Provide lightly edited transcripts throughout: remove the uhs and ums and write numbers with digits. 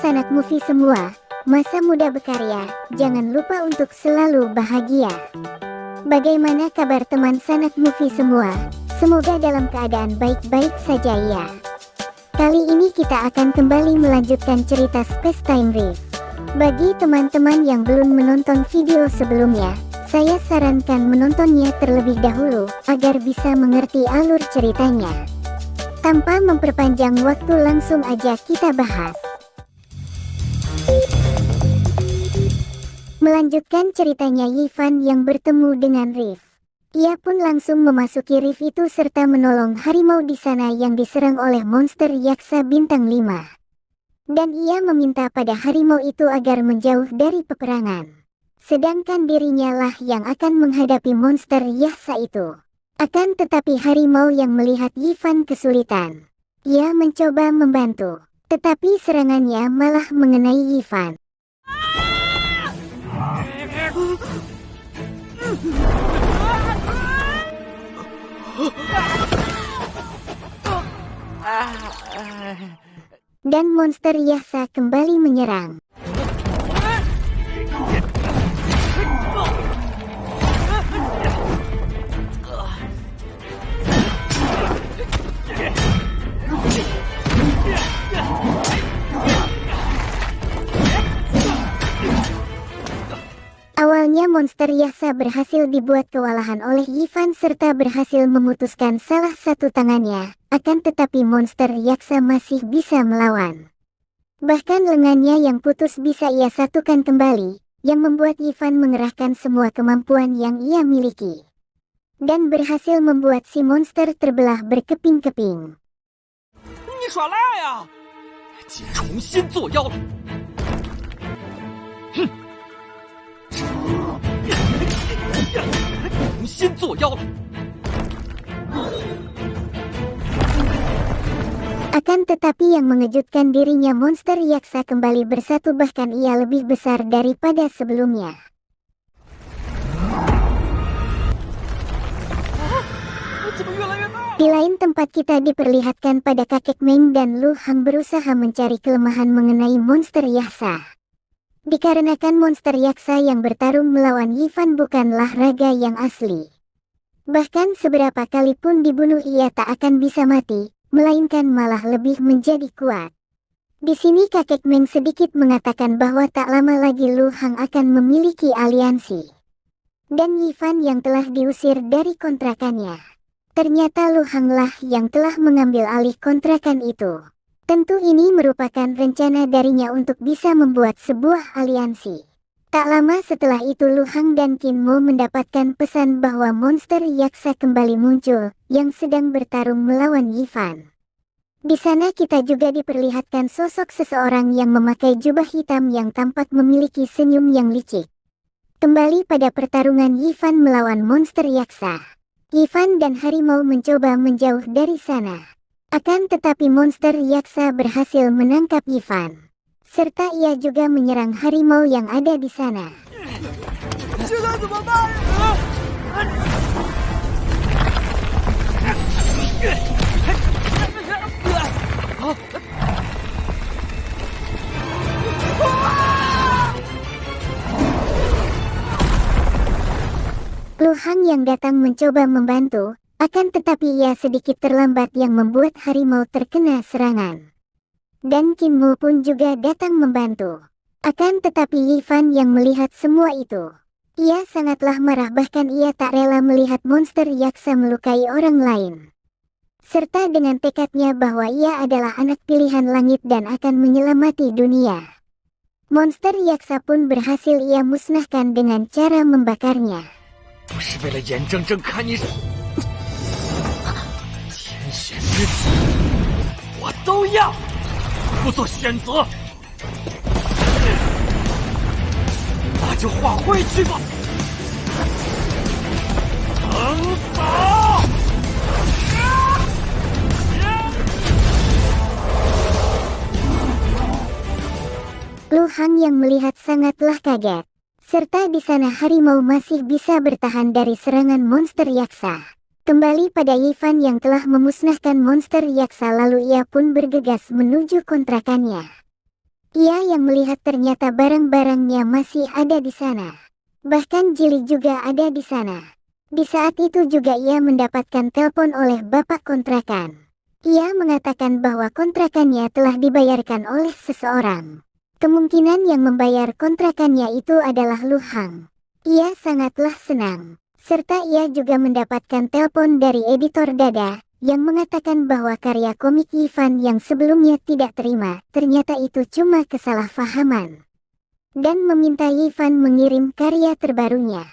sanak movie semua, masa muda berkarya, jangan lupa untuk selalu bahagia. Bagaimana kabar teman sanak movie semua? Semoga dalam keadaan baik-baik saja ya. Kali ini kita akan kembali melanjutkan cerita Space Time Rift. Bagi teman-teman yang belum menonton video sebelumnya, saya sarankan menontonnya terlebih dahulu, agar bisa mengerti alur ceritanya. Tanpa memperpanjang waktu, langsung aja kita bahas. Melanjutkan ceritanya Yifan yang bertemu dengan Rift. Ia pun langsung memasuki Rift itu serta menolong harimau di sana yang diserang oleh monster Yaksa bintang 5. Dan ia meminta pada harimau itu agar menjauh dari peperangan. Sedangkan dirinya lah yang akan menghadapi monster Yaksa itu. Akan tetapi harimau yang melihat Yifan kesulitan. Ia mencoba membantu, tetapi serangannya malah mengenai Yifan. Dan monster Yaksa kembali menyerang. Awalnya monster Yaksa berhasil dibuat kewalahan oleh Yifan serta berhasil memutuskan salah satu tangannya, akan tetapi monster Yaksa masih bisa melawan. Bahkan lengannya yang putus bisa ia satukan kembali, yang membuat Yifan mengerahkan semua kemampuan yang ia miliki. Dan berhasil membuat si monster terbelah berkeping-keping. Ni耍赖呀！姐重新作妖了。哼！重新作妖了。Akan tetapi yang mengejutkan dirinya monster Yaksa kembali bersatu, bahkan ia lebih besar daripada sebelumnya. Di lain tempat kita diperlihatkan pada kakek Meng dan Lu Hang berusaha mencari kelemahan mengenai monster Yaksa. Dikarenakan monster Yaksa yang bertarung melawan Yifan bukanlah raga yang asli. Bahkan seberapa kali pun dibunuh ia tak akan bisa mati, melainkan malah lebih menjadi kuat. Di sini kakek Meng sedikit mengatakan bahwa tak lama lagi Lu Hang akan memiliki aliansi. Dan Yifan yang telah diusir dari kontrakannya. Ternyata Lu Hang lah yang telah mengambil alih kontrakan itu. Tentu ini merupakan rencana darinya untuk bisa membuat sebuah aliansi. Tak lama setelah itu Lu Hang dan Qin Mo mendapatkan pesan bahwa monster Yaksa kembali muncul, yang sedang bertarung melawan Yifan. Di sana kita juga diperlihatkan sosok seseorang yang memakai jubah hitam yang tampak memiliki senyum yang licik. Kembali pada pertarungan Yifan melawan monster Yaksa. Yifan dan harimau mencoba menjauh dari sana. Akan tetapi monster Yaksa berhasil menangkap Yifan. Serta ia juga menyerang harimau yang ada di sana. Lu Hang yang datang mencoba membantu, akan tetapi ia sedikit terlambat yang membuat harimau terkena serangan. Dan Qin Mo pun juga datang membantu. Akan tetapi Yifan yang melihat semua itu. Ia sangatlah marah, bahkan ia tak rela melihat monster Yaksa melukai orang lain. Serta dengan tekadnya bahwa ia adalah anak pilihan langit dan akan menyelamati dunia. Monster Yaksa pun berhasil ia musnahkan dengan cara membakarnya. 不是为了眼睁睁看你天选之子，我都要不做选择，那就化灰去吧，横扫！ Lu Hang yang melihat sangatlah kaget. Serta di sana harimau masih bisa bertahan dari serangan monster Yaksa. Kembali pada Yifan yang telah memusnahkan monster Yaksa, lalu ia pun bergegas menuju kontrakannya. Ia yang melihat ternyata barang-barangnya masih ada di sana. Bahkan Jili juga ada di sana. Di saat itu juga ia mendapatkan telepon oleh bapak kontrakan. Ia mengatakan bahwa kontrakannya telah dibayarkan oleh seseorang. Kemungkinan yang membayar kontrakannya itu adalah Lu Hang. Ia sangatlah senang. Serta ia juga mendapatkan telepon dari editor Dada, yang mengatakan bahwa karya komik Ivan yang sebelumnya tidak terima, ternyata itu cuma kesalahpahaman. Dan meminta Ivan mengirim karya terbarunya.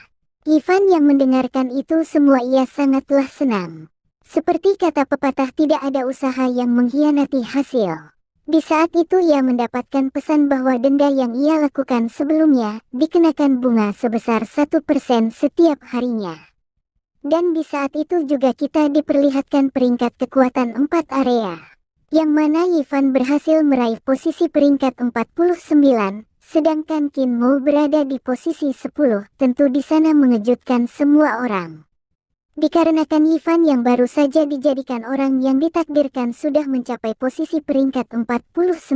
Ivan yang mendengarkan itu semua ia sangatlah senang. Seperti kata pepatah, tidak ada usaha yang mengkhianati hasil. Di saat itu ia mendapatkan pesan bahwa denda yang ia lakukan sebelumnya dikenakan bunga sebesar 1% setiap harinya. Dan di saat itu juga kita diperlihatkan peringkat kekuatan 4 area. Yang mana Ivan berhasil meraih posisi peringkat 49, sedangkan Qin Mo berada di posisi 10, tentu di sana mengejutkan semua orang. Dikarenakan Ivan yang baru saja dijadikan orang yang ditakdirkan sudah mencapai posisi peringkat 49.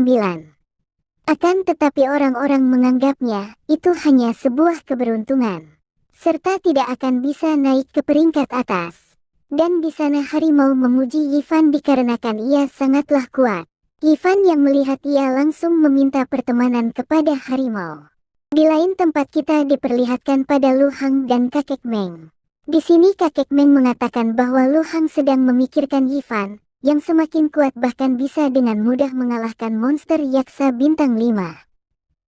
Akan tetapi orang-orang menganggapnya itu hanya sebuah keberuntungan. Serta tidak akan bisa naik ke peringkat atas. Dan di sana harimau memuji Ivan dikarenakan ia sangatlah kuat. Ivan yang melihat ia langsung meminta pertemanan kepada harimau. Di lain tempat kita diperlihatkan pada Lu Hang dan kakek Meng. Di sini kakek Meng mengatakan bahwa Lu Hang sedang memikirkan Ivan, yang semakin kuat bahkan bisa dengan mudah mengalahkan monster yaksa bintang 5.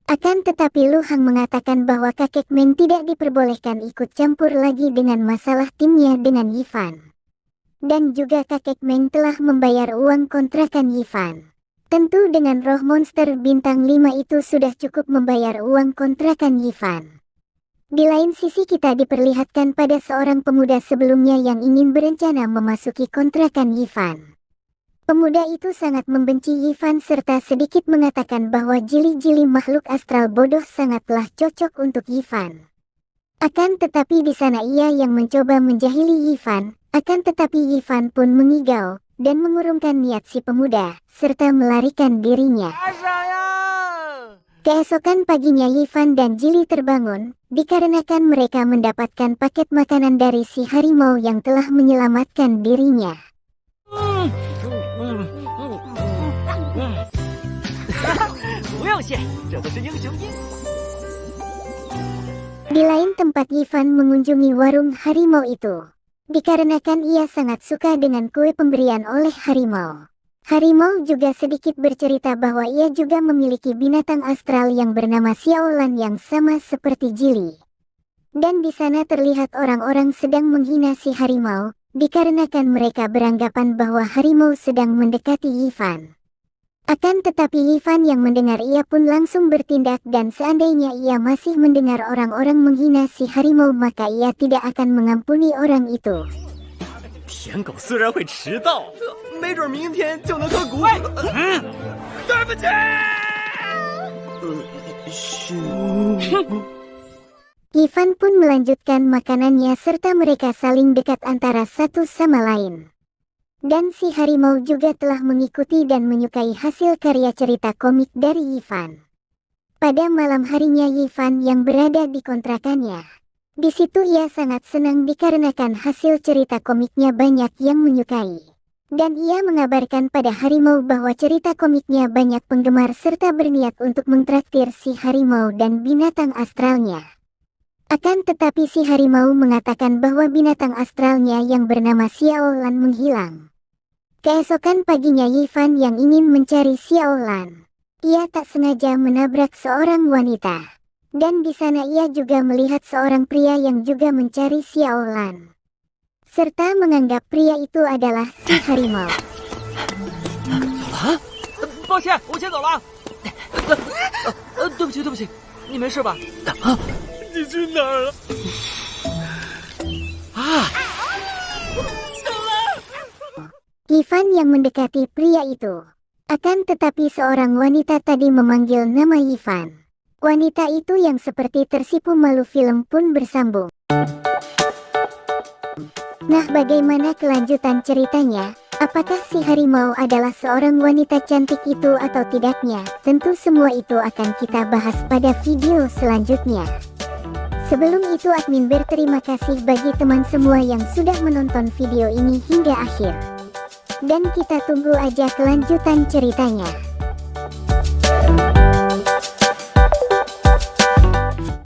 Akan tetapi Lu Hang mengatakan bahwa kakek Meng tidak diperbolehkan ikut campur lagi dengan masalah timnya dengan Ivan. Dan juga kakek Meng telah membayar uang kontrakan Ivan. Tentu dengan roh monster bintang 5 itu sudah cukup membayar uang kontrakan Ivan. Di lain sisi kita diperlihatkan pada seorang pemuda sebelumnya yang ingin berencana memasuki kontrakan Ivan. Pemuda itu sangat membenci Ivan serta sedikit mengatakan bahwa jili-jili makhluk astral bodoh sangatlah cocok untuk Ivan. Akan tetapi di sana ia yang mencoba menjahili Ivan, akan tetapi Ivan pun mengigau dan mengurungkan niat si pemuda serta melarikan dirinya. Keesokan paginya Ivan dan Jili terbangun, dikarenakan mereka mendapatkan paket makanan dari si harimau yang telah menyelamatkan dirinya. Di lain tempat Ivan mengunjungi warung harimau itu, dikarenakan ia sangat suka dengan kue pemberian oleh harimau. Harimau juga sedikit bercerita bahwa ia juga memiliki binatang astral yang bernama Xiaolan yang sama seperti Jili. Dan di sana terlihat orang-orang sedang menghina si harimau, dikarenakan mereka beranggapan bahwa harimau sedang mendekati Ivan. Akan tetapi Ivan yang mendengar ia pun langsung bertindak dan seandainya ia masih mendengar orang-orang menghina si harimau maka ia tidak akan mengampuni orang itu. 舔狗虽然会迟到，没准明天就能刻骨。对不起。Ivan pun melanjutkan makanannya serta mereka saling dekat antara satu sama lain. Dan si harimau juga telah mengikuti dan menyukai hasil karya cerita komik dari Ivan. Pada malam harinya Ivan yang berada di kontrakannya. Di situ ia sangat senang dikarenakan hasil cerita komiknya banyak yang menyukai. Dan ia mengabarkan pada harimau bahwa cerita komiknya banyak penggemar serta berniat untuk mentraktir si harimau dan binatang astralnya. Akan tetapi si harimau mengatakan bahwa binatang astralnya yang bernama Xiaolan menghilang. Keesokan paginya Ivan yang ingin mencari Xiaolan. Ia tak sengaja menabrak seorang wanita. Dan di sana ia juga melihat seorang pria yang juga mencari Xiaolan. Serta menganggap pria itu adalah si harimau. 抱歉，我先走了。对不起，对不起，你没事吧？你去哪儿了？Ivan yang mendekati pria itu. Akan tetapi seorang wanita tadi memanggil nama Ivan. Wanita itu yang seperti tersipu malu film pun bersambung. Nah, bagaimana kelanjutan ceritanya? Apakah si harimau adalah seorang wanita cantik itu atau tidaknya? Tentu semua itu akan kita bahas pada video selanjutnya. Sebelum itu admin berterima kasih bagi teman semua yang sudah menonton video ini hingga akhir. Dan kita tunggu aja kelanjutan ceritanya.